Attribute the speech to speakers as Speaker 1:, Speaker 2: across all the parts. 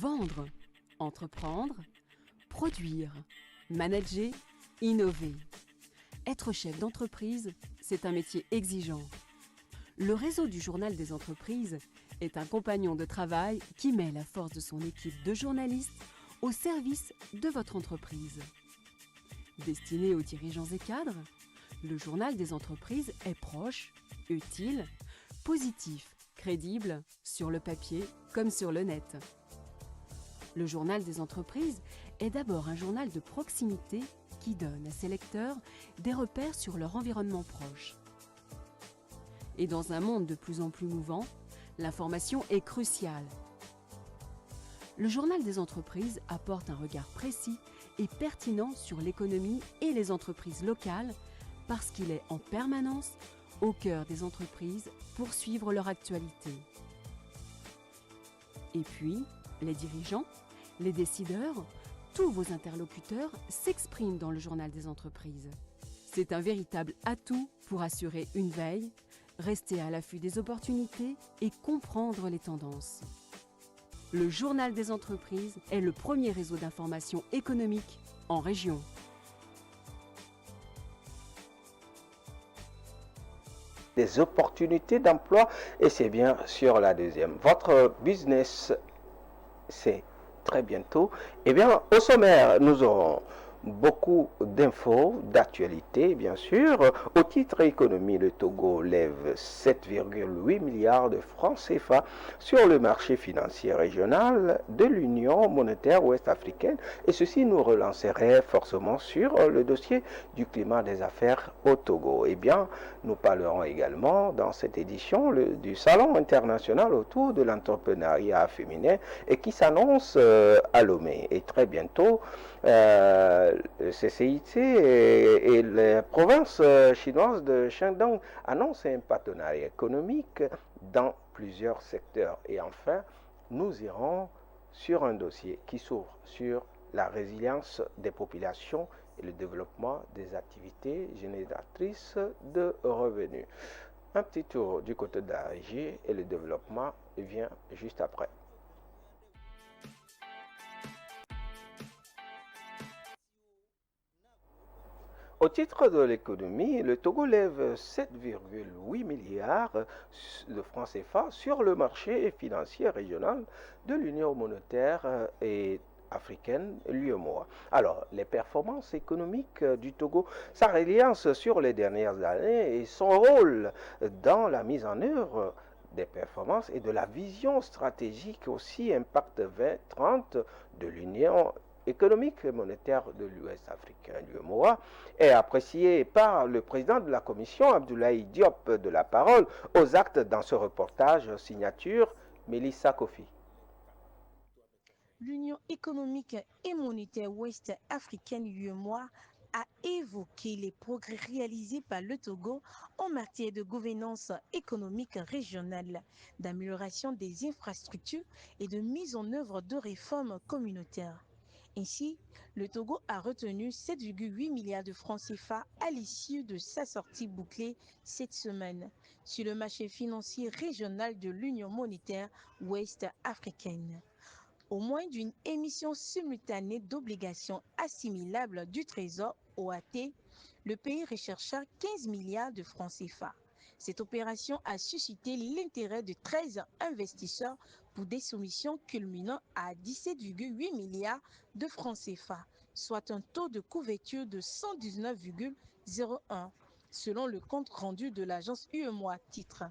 Speaker 1: Vendre, entreprendre, produire, manager, innover. Être chef d'entreprise, c'est un métier exigeant. Le réseau du Journal des entreprises est un compagnon de travail qui met la force de son équipe de journalistes au service de votre entreprise. Destiné aux dirigeants et cadres, le Journal des entreprises est proche, utile, positif, crédible, sur le papier comme sur le net. Le Journal des entreprises est d'abord un journal de proximité qui donne à ses lecteurs des repères sur leur environnement proche. Et dans un monde de plus en plus mouvant, l'information est cruciale. Le Journal des entreprises apporte un regard précis et pertinent sur l'économie et les entreprises locales parce qu'il est en permanence au cœur des entreprises pour suivre leur actualité. Et puis, les dirigeants, les décideurs, tous vos interlocuteurs s'expriment dans le Journal des entreprises. C'est un véritable atout pour assurer une veille, rester à l'affût des opportunités et comprendre les tendances. Le Journal des entreprises est le premier réseau d'information économique en région.
Speaker 2: Des opportunités d'emploi et c'est bien sûr la deuxième. Votre business, c'est très bientôt. Eh bien, au sommaire, nous aurons beaucoup d'infos, d'actualités, bien sûr. Au titre économie, le Togo lève 7,8 milliards de francs CFA sur le marché financier régional de l'Union monétaire ouest-africaine. Et ceci nous relancerait forcément sur le dossier du climat des affaires au Togo. Eh bien, nous parlerons également dans cette édition du Salon international autour de l'entrepreneuriat féminin et qui s'annonce à Lomé. Et très bientôt, le CCIT et les provinces chinoises de Shandong annoncent un partenariat économique dans plusieurs secteurs. Et enfin, nous irons sur un dossier qui s'ouvre sur la résilience des populations et le développement des activités génératrices de revenus. Un petit tour du côté de la régie et le développement vient juste après. Au titre de l'économie, le Togo lève 7,8 milliards de francs CFA sur le marché financier régional de l'Union monétaire et africaine, l'UEMOA. Alors, les performances économiques du Togo, sa résilience sur les dernières années et son rôle dans la mise en œuvre des performances et de la vision stratégique aussi Impact 2030 de l'Union économique et monétaire de l'Ouest africain, l'UEMOA, est apprécié par le président de la commission, Abdoulaye Diop, de la parole aux actes dans ce reportage signature Mélissa Kofi.
Speaker 3: L'Union économique et monétaire ouest africaine UEMOA a évoqué les progrès réalisés par le Togo en matière de gouvernance économique régionale, d'amélioration des infrastructures et de mise en œuvre de réformes communautaires. Ainsi, le Togo a retenu 7,8 milliards de francs CFA à l'issue de sa sortie bouclée cette semaine sur le marché financier régional de l'Union monétaire ouest africaine. Au moins d'une émission simultanée d'obligations assimilables du Trésor OAT, le pays rechercha 15 milliards de francs CFA. Cette opération a suscité l'intérêt de 13 investisseurs pour des soumissions culminant à 17,8 milliards de francs CFA, soit un taux de couverture de 119,01 selon le compte rendu de l'agence UEMOA Titres.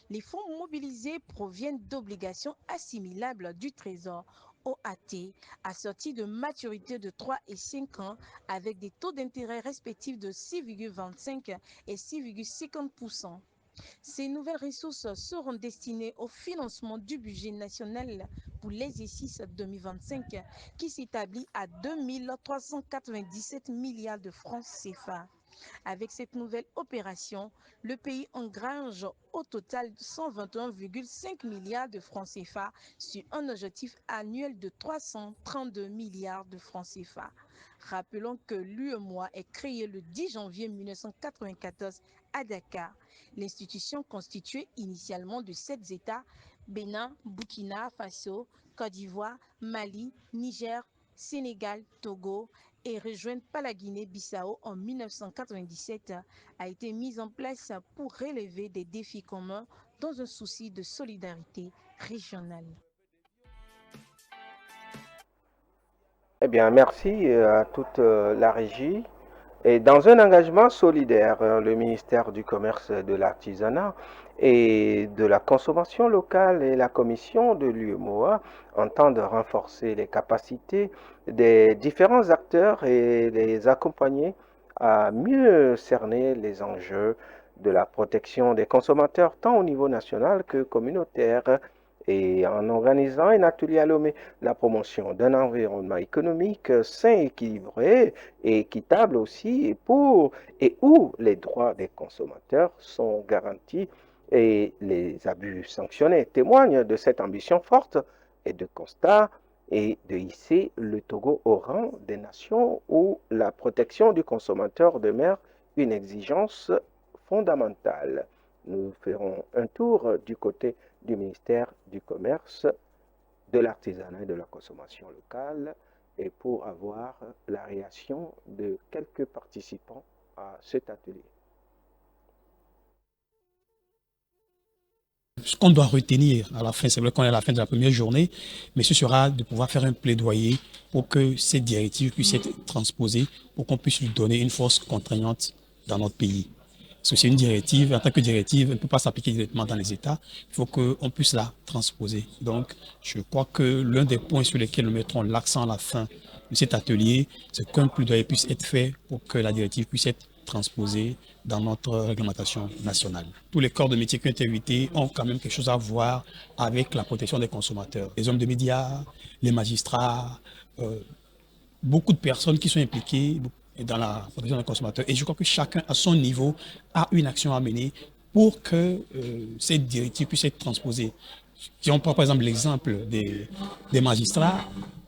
Speaker 3: Les fonds mobilisés proviennent d'obligations assimilables du Trésor OAT assorties de maturité de 3 et 5 ans avec des taux d'intérêt respectifs de 6,25 et 6,50%. Ces nouvelles ressources seront destinées au financement du budget national pour l'exercice 2025 qui s'établit à 2 397 milliards de francs CFA. Avec cette nouvelle opération, le pays engrange au total 121,5 milliards de francs CFA sur un objectif annuel de 332 milliards de francs CFA. Rappelons que l'UEMOA est créée le 10 janvier 1994 à Dakar. L'institution constituée initialement de 7 États Bénin, Burkina Faso, Côte d'Ivoire, Mali, Niger, Sénégal, Togo et rejointe par la Guinée-Bissau en 1997 a été mise en place pour relever des défis communs dans un souci de solidarité régionale.
Speaker 2: Eh bien, merci à toute la régie. Et dans un engagement solidaire, le ministère du Commerce et de l'Artisanat et de la consommation locale et la commission de l'UEMOA entendent renforcer les capacités des différents acteurs et les accompagner à mieux cerner les enjeux de la protection des consommateurs tant au niveau national que communautaire et en organisant un atelier à Lomé, la promotion d'un environnement économique sain, équilibré et équitable aussi pour et où les droits des consommateurs sont garantis et les abus sanctionnés témoignent de cette ambition forte et de constat et de hisser le Togo au rang des nations où la protection du consommateur demeure une exigence fondamentale. Nous ferons un tour du côté du ministère du Commerce, de l'Artisanat et de la Consommation locale et pour avoir la réaction de quelques participants à cet atelier.
Speaker 4: Ce qu'on doit retenir à la fin, c'est vrai qu'on est à la fin de la première journée, mais ce sera de pouvoir faire un plaidoyer pour que cette directive puisse être transposée, pour qu'on puisse lui donner une force contraignante dans notre pays. Parce que c'est une directive, en tant que directive, elle ne peut pas s'appliquer directement dans les États, il faut qu'on puisse la transposer. Donc, je crois que l'un des points sur lesquels nous mettrons l'accent à la fin de cet atelier, c'est qu'un plaidoyer puisse être fait pour que la directive puisse être transposée dans notre réglementation nationale. Tous les corps de métier qui ont été invités ont quand même quelque chose à voir avec la protection des consommateurs. Les hommes de médias, les magistrats, beaucoup de personnes qui sont impliquées dans la protection des consommateurs. Et je crois que chacun, à son niveau, a une action à mener pour que cette directive puisse être transposée. Si on prend par exemple l'exemple des magistrats,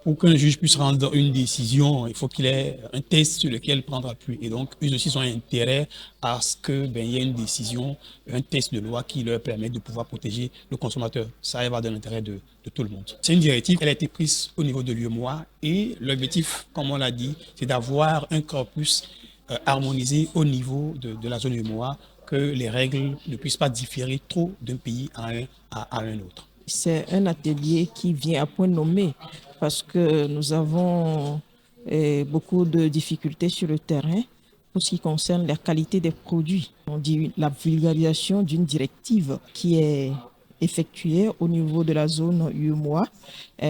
Speaker 4: pour qu'un juge puisse rendre une décision, il faut qu'il ait un test sur lequel prendre appui. Et donc, eux aussi ont intérêt à ce qu'il y ait une décision, un test de loi qui leur permet de pouvoir protéger le consommateur. Ça va dans l'intérêt de tout le monde. C'est une directive, elle a été prise au niveau de l'UEMOA et l'objectif, comme on l'a dit, c'est d'avoir un corpus harmonisé au niveau de la zone UEMOA, que les règles ne puissent pas différer trop d'un pays à un autre.
Speaker 5: C'est un atelier qui vient à point nommé parce que nous avons beaucoup de difficultés sur le terrain pour ce qui concerne la qualité des produits. On dit la vulgarisation d'une directive qui est effectuée au niveau de la zone UEMOA,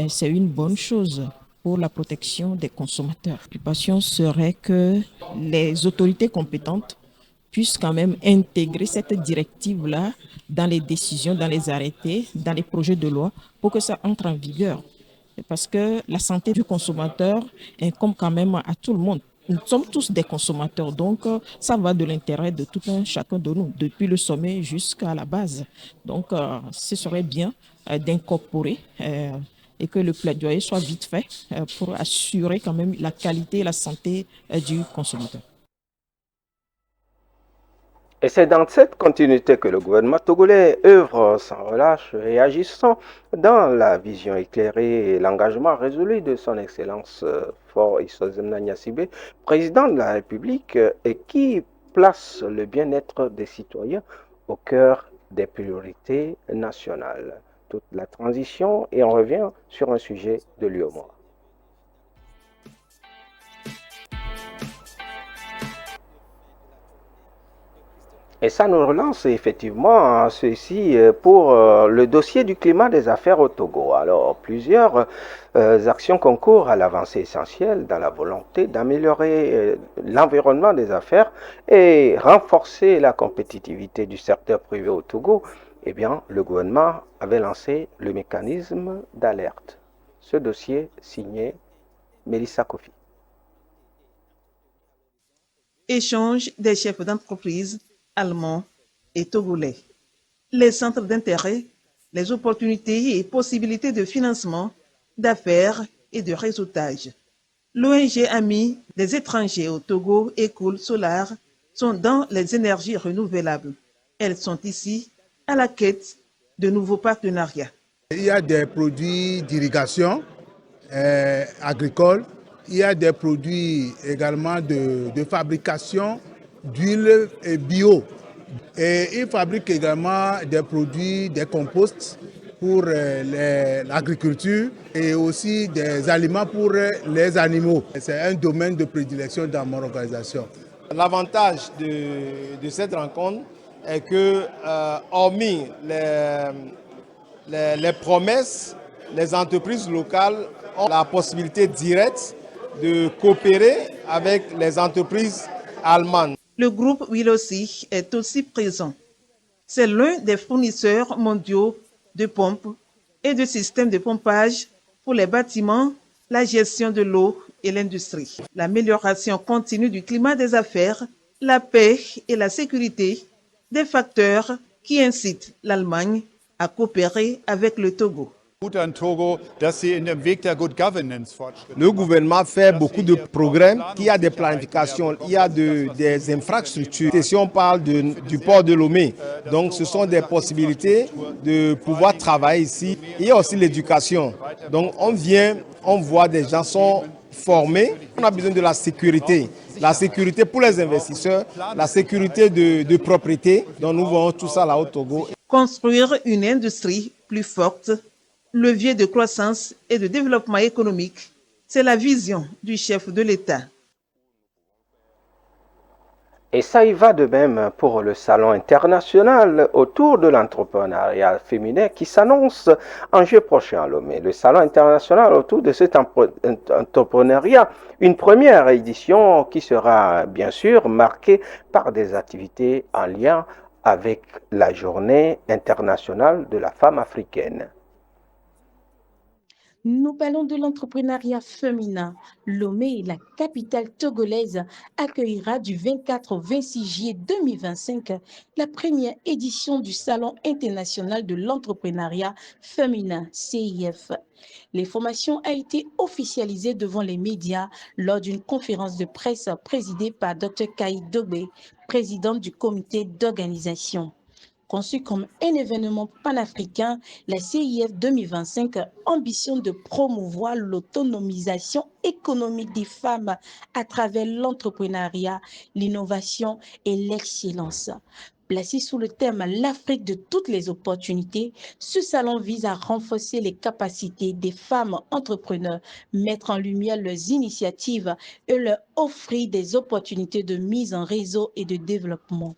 Speaker 5: c'est une bonne chose pour la protection des consommateurs. La préoccupation serait que les autorités compétentes puissent quand même intégrer cette directive-là dans les décisions, dans les arrêtés, dans les projets de loi pour que ça entre en vigueur. Parce que la santé du consommateur incombe quand même à tout le monde. Nous sommes tous des consommateurs, donc ça va de l'intérêt de tout un chacun de nous, depuis le sommet jusqu'à la base. Donc ce serait bien d'incorporer et que le plaidoyer soit vite fait pour assurer quand même la qualité et la santé du consommateur.
Speaker 2: Et c'est dans cette continuité que le gouvernement togolais œuvre sans relâche et agissant dans la vision éclairée et l'engagement résolu de son Excellence Faure Issoizemna Gnassingbé, président de la République, et qui place le bien-être des citoyens au cœur des priorités nationales. Toute la transition et on revient sur un sujet de l'UEMOA. Et ça nous relance effectivement ceci pour le dossier du climat des affaires au Togo. Alors, plusieurs actions concourent à l'avancée essentielle dans la volonté d'améliorer l'environnement des affaires et renforcer la compétitivité du secteur privé au Togo. Eh bien, le gouvernement avait lancé le mécanisme d'alerte. Ce dossier signé Mélissa Kofi.
Speaker 6: Échange des chefs d'entreprise allemands et togolais. Les centres d'intérêt, les opportunités et possibilités de financement, d'affaires et de réseautage. L'ONG Ami des étrangers au Togo et Cool Solar sont dans les énergies renouvelables. Elles sont ici à la quête de nouveaux partenariats.
Speaker 7: Il y a des produits d'irrigation agricole, il y a des produits également de fabrication d'huile bio. Et ils fabriquent également des produits, des composts pour l'agriculture et aussi des aliments pour les animaux. C'est un domaine de prédilection dans mon organisation.
Speaker 8: L'avantage de cette rencontre est que, hormis les promesses, les entreprises locales ont la possibilité directe de coopérer avec les entreprises allemandes.
Speaker 6: Le groupe Willosi est aussi présent. C'est l'un des fournisseurs mondiaux de pompes et de systèmes de pompage pour les bâtiments, la gestion de l'eau et l'industrie. L'amélioration continue du climat des affaires, la paix et la sécurité, des facteurs qui incitent l'Allemagne à coopérer avec le Togo.
Speaker 8: Le gouvernement fait beaucoup de progrès, il y a des planifications, il y a des infrastructures. Et si on parle du port de Lomé, donc ce sont des possibilités de pouvoir travailler ici. Il y a aussi l'éducation. Donc on vient, on voit des gens sont formés. On a besoin de la sécurité pour les investisseurs, la sécurité de propriété. Donc nous voyons tout ça là au Togo.
Speaker 6: Construire une industrie plus forte, levier de croissance et de développement économique, c'est la vision du chef de l'État.
Speaker 2: Et ça y va de même pour le salon international autour de l'entrepreneuriat féminin qui s'annonce en juillet prochain à Lomé. Le salon international autour de cet entrepreneuriat, une première édition qui sera bien sûr marquée par des activités en lien avec la journée internationale de la femme africaine.
Speaker 3: Nous parlons de l'entrepreneuriat féminin. Lomé, la capitale togolaise, accueillera du 24 au 26 juillet 2025 la première édition du Salon international de l'entrepreneuriat féminin, CIF. L'information a été officialisée devant les médias lors d'une conférence de presse présidée par Dr Kai Dogbe, présidente du comité d'organisation. Conçu comme un événement panafricain, la CIF 2025 ambitionne de promouvoir l'autonomisation économique des femmes à travers l'entrepreneuriat, l'innovation et l'excellence. Placé sous le thème « L'Afrique de toutes les opportunités », ce salon vise à renforcer les capacités des femmes entrepreneurs, mettre en lumière leurs initiatives et leur offrir des opportunités de mise en réseau et de développement.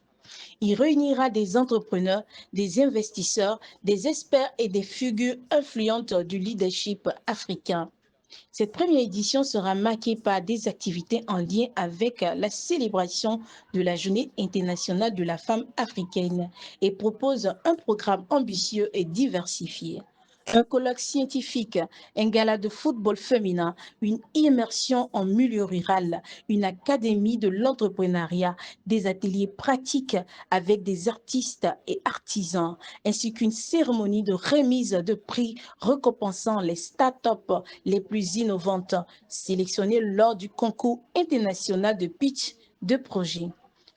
Speaker 3: Il réunira des entrepreneurs, des investisseurs, des experts et des figures influentes du leadership africain. Cette première édition sera marquée par des activités en lien avec la célébration de la Journée internationale de la femme africaine et propose un programme ambitieux et diversifié. Un colloque scientifique, un gala de football féminin, une immersion en milieu rural, une académie de l'entrepreneuriat, des ateliers pratiques avec des artistes et artisans, ainsi qu'une cérémonie de remise de prix récompensant les start-up les plus innovantes sélectionnées lors du concours international de pitch de projet.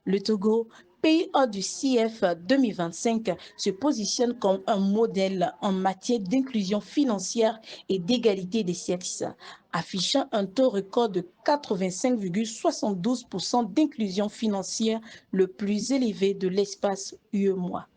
Speaker 3: Le Togo, pays hors du CIF 2025, se positionne comme un modèle en matière d'inclusion financière et d'égalité des sexes, affichant un taux record de 85,72% d'inclusion financière, le plus élevé de l'espace UEMOA.